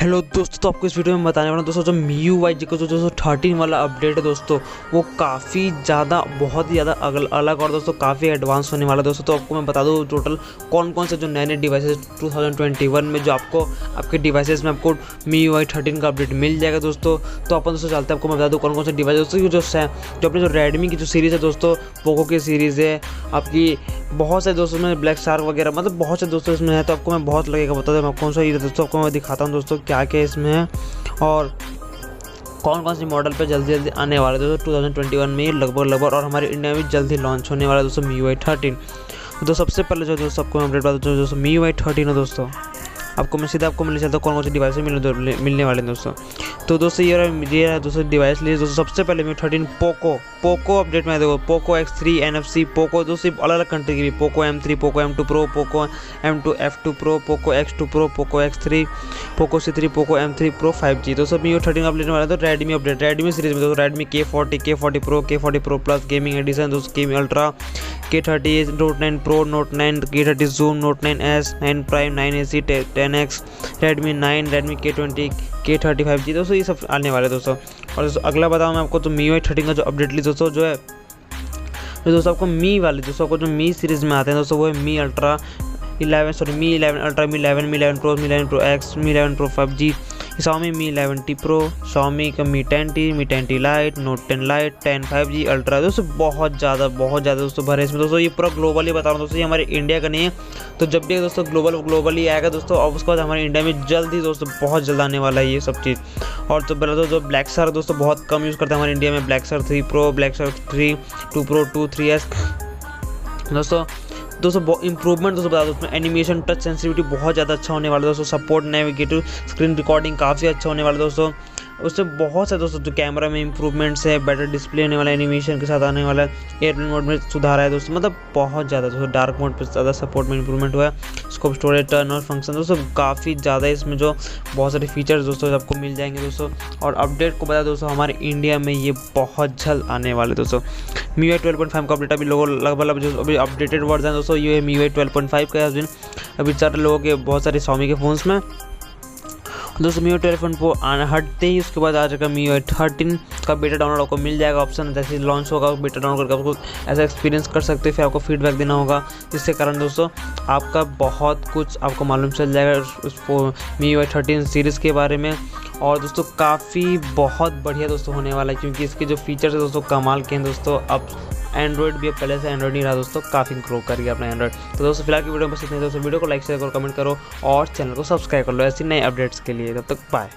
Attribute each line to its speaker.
Speaker 1: Hello दोस्तों, तो आपको इस वीडियो में बताने वाला हूँ दोस्तों, जो MIUI का जो 13 वाला अपडेट है दोस्तों, वो काफ़ी ज़्यादा बहुत ही ज़्यादा अलग और दोस्तों काफ़ी एडवांस होने वाला है दोस्तों। तो आपको मैं बता दूँ टोटल कौन कौन से जो नए नए डिवाइसेस 2021 में जो आपको आपके डिवाइसेस में आपको MIUI 13 का अपडेट मिल जाएगा दोस्तों। तो अपन दोस्तों चलते हैं, आपको मैं बता दूँ कौन कौन से डिवाइस दोस्तों जो अपने जो रेडमी की जो सीरीज़ है दोस्तों, पोको की सीरीज़ है आपकी, बहुत से दोस्तों में ब्लैक शार्क वगैरह, मतलब बहुत से दोस्तों इसमें है। तो आपको मैं बहुत लगेगा बता दूँ मैं कौन सा दोस्तों, आपको मैं दिखाता हूँ दोस्तों क्या क्या इसमें है और कौन कौन सी मॉडल पे जल्दी जल्दी आने वाले दोस्तों 2021 में ये लगभग और हमारे इंडिया में जल्दी लॉन्च होने वाला है दोस्तों MIUI 13। तो सबसे पहले जो दोस्तों आपको मैं अपडेट बता दूँ दोस्तों MIUI 13 है दोस्तों, आपको मैं सीधा आपको मिल चलता हूँ कौन कौन से डिवाइस मिलने वाले हैं दोस्तों। तो दोस्तों ये है दोस्तों डिवाइस लिए दोस्तों। सबसे पहले MIUI 13 पोको अपडेट में देखो, पोको X3 NFC, पोको दोस्तों अलग अलग कंट्री की भी, Poco M3, Poco M2 Pro, Poco M2 F2 Pro, Poco X2 Pro, Poco X3, Poco C3, Poco M3 Pro 5G। दोस्तों MIUI 13 अपडेट वाला तो रेडमी अपडेट, रेडमी सीरीज में दोस्तों Redmi K40 Pro, K40 Pro Plus gaming addition दोस्तों, gaming ultra, K30 Note 9 Pro, Note 9, K30 Zoom, Note 9S, 9 Prime, 9AC, 10X, Redmi 9, Redmi K20, K30 5G दोस्तों, ये सब आने वाले दोस्तों। और दोस्तों अगला बताऊँ मैं आपको तो MIUI 13 का जो अपडेट ली दोस्तों जो है, जो दोस्तों आपको मी वाले दोस्तों आपको जो मी सीरीज़ में आते हैं दोस्तों, वो है मी अल्ट्रा 11, सॉरी मी 11 अल्ट्रा, मी 11, मी 11 प्रो, मी 11 प्रो एक्स, मी 11 pro 5G, Xiaomi Mi 11T Pro, Xiaomi का Mi 10T, Mi 10T Lite, Note 10 Lite, 10 5G ultra दोस्तों, बहुत ज़्यादा दोस्तों भरे इसमें दोस्तों। ये पूरा ग्लोबली बता रहा हूँ दोस्तों, ये हमारे इंडिया का नहीं है। तो जब भी दोस्तों ग्लोबली आएगा दोस्तों, और उसके बाद हमारे इंडिया में जल्द ही दोस्तों बहुत जल्द आने वाला है ये सब चीज़। और तो पहले तो जो ब्लैक शार्क दोस्तों बहुत कम यूज़ करते हैं हमारे इंडिया में, black shark 3 Pro, black shark 3, 2 Pro, 2, 3S दोस्तों इंप्रूवमेंट दोस्तों बता दो, उसमें एनिमेशन टच सेंसिटिविटी बहुत ज़्यादा अच्छा होने वाला है दोस्तों, सपोर्ट नेविगेटिव स्क्रीन रिकॉर्डिंग काफ़ी अच्छा होने वाला है दोस्तों। उससे बहुत से दोस्तों जो कैमरा में इंप्रूवमेंट्स है, बेटर डिस्प्ले होने वाला है, एनिमेशन के साथ आने वाला है, एयरप्लेन मोड में सुधार है दोस्तों, मतलब बहुत ज़्यादा दोस्तों, डार्क मोड पे ज़्यादा सपोर्ट में इंप्रूवमेंट हुआ है, स्कोप स्टोरेज टर्न और फंक्शन दोस्तों काफ़ी ज़्यादा इसमें जो बहुत सारे फीचर्स दोस्तों आपको मिल जाएंगे दोस्तों। और अपडेट को बता दोस्तों हमारे इंडिया में ये बहुत जल्द आने वाले दोस्तों। MIUI 12.5 का अपडेट अभी लोगों लगभग जो अभी अपडेटेड वर्जन है दोस्तों, ये MIUI 12.5 का है अभी चार लोगों के बहुत सारे Xiaomi के फ़ोन्स में दोस्तों। MIUI 12 को हटते ही उसके बाद आ जाएगा MIUI 13 का बेटा डाउनलोड आपको मिल जाएगा ऑप्शन, जैसे लॉन्च होगा बेटा डाउनलोड करके आपको ऐसा एक्सपीरियंस कर सकते हैं, फिर आपको फीडबैक देना होगा, जिसके कारण दोस्तों आपका बहुत कुछ आपको मालूम चल जाएगा उस MIUI 13 सीरीज़ के बारे में। और दोस्तों काफ़ी बहुत बढ़िया दोस्तों होने वाला है, क्योंकि इसके जो फीचर्स है दोस्तों कमाल के हैं दोस्तों। अब एंड्रॉइड भी अब पहले से एंड्रॉइड नहीं रहा दोस्तों, काफ़ी ग्रो कर गया अपना एंड्रॉइड। तो दोस्तों फिलहाल की वीडियो में बस इतने दोस्तों, वीडियो को लाइक शेयर करो, कमेंट करो और चैनल को सब्सक्राइब कर लो ऐसी नए अपडेट्स के लिए। तब तक बाय।